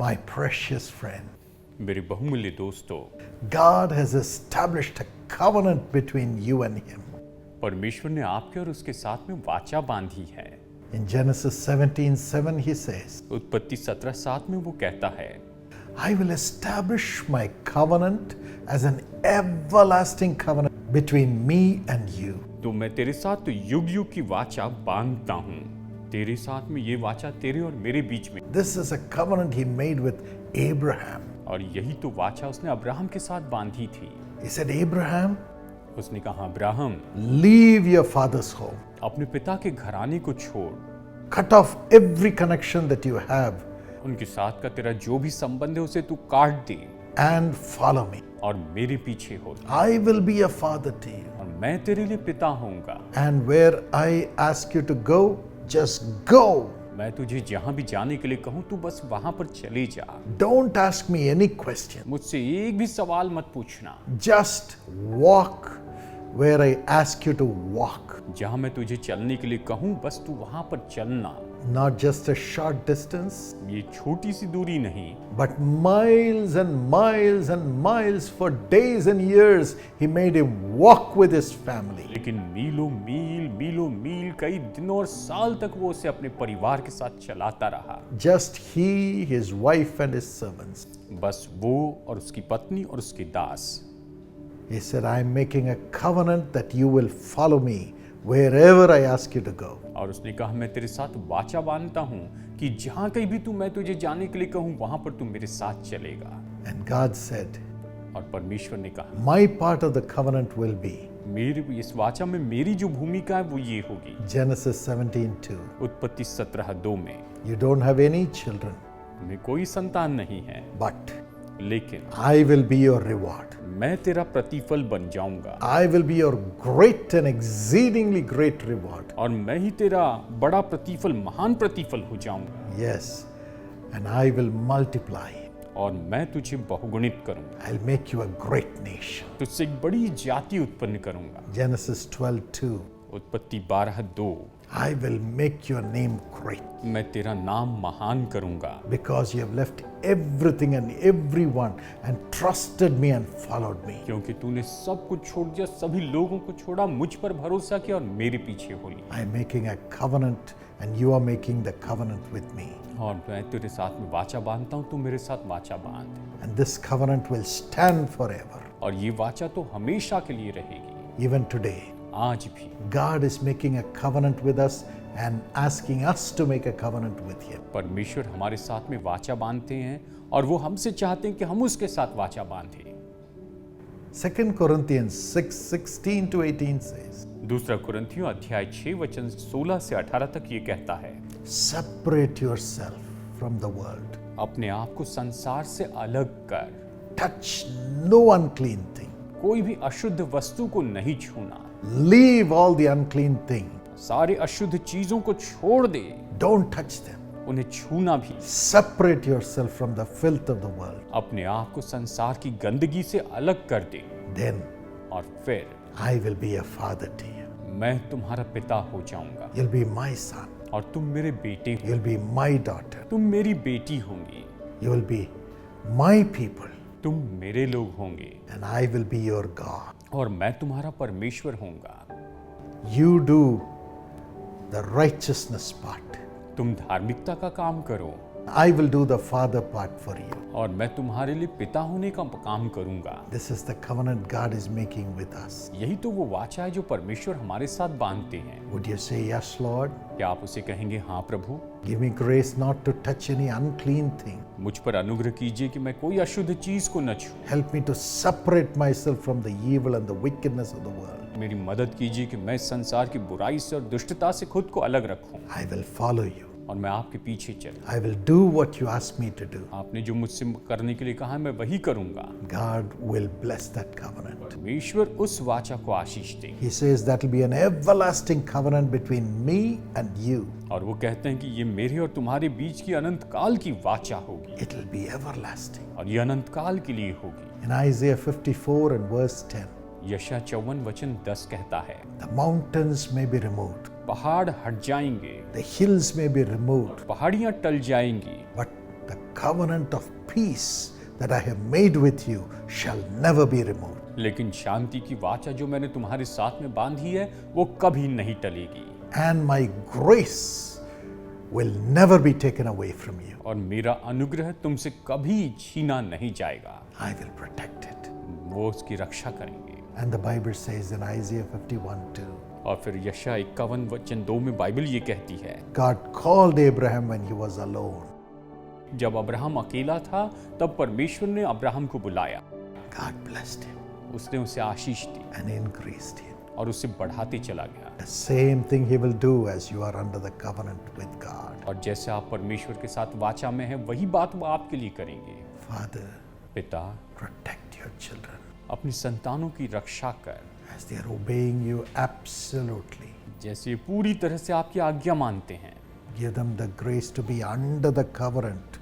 My precious friend, मेरे बहुमूल्य दोस्तों, God has established a covenant between you and Him. परमेश्वर ने आपके और उसके साथ में वाचा बांधी है। In Genesis 17:7 He says, उत्पत्ति 17:7 में वो कहता है, I will establish my covenant as an everlasting covenant between me and you. तो मैं तेरे साथ तो युग युग की वाचा बांधता हूँ। तेरे साथ में ये वाचा तेरे और मेरे बीच में। This is a covenant He made with Abraham. और यही तो वाचा उसने अब्राहम के साथ बांधी थी। He said, Abraham, उसने कहा, Abraham, leave your father's home. अपने पिता के घराने को छोड़, Cut off every connection that you have उनके साथ का तेरा जो भी संबंध है उसे तू काट दे and follow me. और मेरे पीछे हो। I will be a father to you. और मैं तेरे लिए पिता होऊंगा। And where I ask you to go, just go. मैं तुझे जहां भी जाने के लिए कहूं तू बस वहां पर चले जा। Don't ask me any question. मुझसे एक भी सवाल मत पूछना। Just walk where I ask you to walk. जहां मैं तुझे चलने के लिए कहूं बस तू वहां पर चलना। Not just a short distance, ये छोटी सी दूरी नहीं, but miles and miles and miles. For days and years, He made him walk with his family. लेकिन मीलों मील कई दिनों और साल तक वो उसे अपने परिवार के साथ चलाता रहा। Just he, his wife, and his servants. बस वो और उसकी पत्नी और उसके दास। He said, I am making a covenant that you will follow me wherever I ask you to go. और उसने कहा, मैं तेरे साथ वाचा बांधता हूँ कि जहाँ कहीं भी मैं तुझे जाने के लिए कहूँ वहां पर तू मेरे साथ चलेगा। And God said, और परमेश्वर ने कहा, my part of the covenant will be. मेरे इस वाचा में मेरी जो भूमिका है वो ये होगी। Genesis 17:2. उत्पत्ति 17:2 में, You don't have any children, तुम्हें कोई संतान नहीं है, but लेकिन I will be your reward. मैं तेरा प्रतिफल बन जाऊंगा। I will be your great and exceedingly great reward. और मैं ही तेरा बड़ा प्रतिफल, महान प्रतिफल हो जाऊंगा। Yes, and I will multiply. और मैं तुझे बहुगुणित करूंगा। I'll make you a great nation. तुझसे एक बड़ी जाति उत्पन्न करूंगा। Genesis 12:2. उत्पत्ति 12:2। I will make your name great मैं तेरा नाम महान करूंगा, because you have left everything and everyone and trusted me and followed me. क्योंकि तूने सब कुछ छोड़ दिया, सभी लोगों को छोड़ा, मुझ पर भरोसा किया और मेरे पीछे हो लिया। I am making a covenant and you are making the covenant with me. और मैं तेरे साथ में वाचा बांधता हूँ, तू मेरे साथ वाचा बांध। And this covenant will stand forever. और ये वाचा तो हमेशा के लिए रहेगी। Even today, आज भी God is making a covenant with us and asking us to make a covenant with Him. परमेश्वर हमारे साथ में वाचा बांधते हैं और वो हमसे चाहते हैं कि हम उसके साथ वाचा बांधें। 2 Corinthians 6:16-18 says, दूसरा कुरिन्थियों अध्याय 6 वचन 16 से 18 तक ये कहता है, separate yourself from the world. अपने आप को संसार से अलग कर, Touch no unclean thing. कोई भी अशुद्ध वस्तु को नहीं छूना, Leave all the unclean thing. सारे अशुद्ध चीजों को छोड़ दे, Don't touch them. उन्हें छूना भी। Separate yourself from the filth of the world. अपने आप को संसार की गंदगी से अलग कर दे, Then और फिर I will be a father to you. मैं तुम्हारा पिता हो जाऊंगा You'll be my son. और तुम मेरे बेटे हो। You'll be my daughter. तुम मेरी बेटी होंगी, You will be my people. तुम मेरे लोग होंगे And I will be your God. और मैं तुम्हारा परमेश्वर होऊंगा। You do the righteousness part. तुम धार्मिकता का काम करो I will do the father part for you. और मैं तुम्हारे लिए पिता होने का काम करूंगा। This is the covenant God is making with us. यही तो वो वाचा है जो परमेश्वर हमारे साथ बांधते हैं। Would you say yes, Lord? क्या आप उसे कहेंगे, हाँ प्रभु? Give me grace not to touch any unclean thing. मुझ पर अनुग्रह कीजिए कि मैं कोई अशुद्ध चीज को न छूऊं। Help me to separate myself from the evil and the wickedness of the world. मेरी मदद कीजिए कि मैं संसार की बुराई से और दुष्टता से खुद को अलग रखूं I will follow you. और मैं आपके पीछे चलूं। I will do what you ask me to do. आपने जो मुझसे करने के लिए कहा है मैं वही करूंगा। God will bless that covenant. परमेश्वर उस वाचा को आशीष दे। He says that will be an everlasting covenant between me and you. और वो कहते हैं कि ये मेरे और तुम्हारे बीच की अनंत काल की वाचा होगी It will be everlasting. और ये अनंत काल के लिए होगी। In Isaiah 54 and verse 10, यशायाह 54 वचन 10 कहता है, the mountains may be removed, पहाड़ हट जाएंगे, the hills may be removed, पहाड़ियां टल जाएंगी, but The covenant of peace that I have made with you shall never be removed. लेकिन शांति की वाचा जो मैंने तुम्हारे साथ में बांधी है वो कभी नहीं टलेगी, And my grace will never be taken away from you. और मेरा अनुग्रह तुमसे कभी छीना नहीं जाएगा। I will protect it. वो उसकी रक्षा करेंगे। And the Bible says in Isaiah 51:2, और फिर यशायाह 51:2 में बाइबल ये कहती है, God called Abraham when he was alone. जब अब्राहम अकेला था तब परमेश्वर ने अब्राहम को बुलाया, God blessed him उसने उसे आशीष दी and increased him. और उसे बढ़ाते चला गया। The same thing he will do as you are under the covenant with God. और जैसे आप परमेश्वर के साथ वाचा में हैं, वही बात वो आपके लिए करेंगे। Father, पिता, protect your children अपनी संतानों की रक्षा कर, as they are obeying you absolutely. जैसे पूरी तरह से आपकी आज्ञा मानते हैं। Give them the grace to be under the covenant,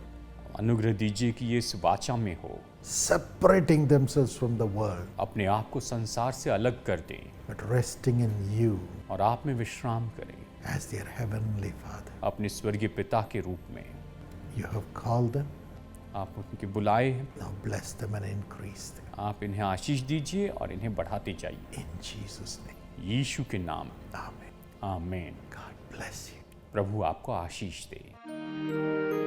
अनुग्रह दीजिए कि ये इस वाचा में हो, separating themselves from the world, अपने आप को संसार से अलग कर दें but resting in you और आप में विश्राम करें as their heavenly Father. अपने स्वर्गीय पिता के रूप में। You have called them, आप उनके बुलाए हैं, now bless them and increase them. आप इन्हें आशीष दीजिए और इन्हें बढ़ाते जाइए। In Jesus' name, यीशु के नाम, Amen. आमीन। God bless you. प्रभु आपको आशीष दे।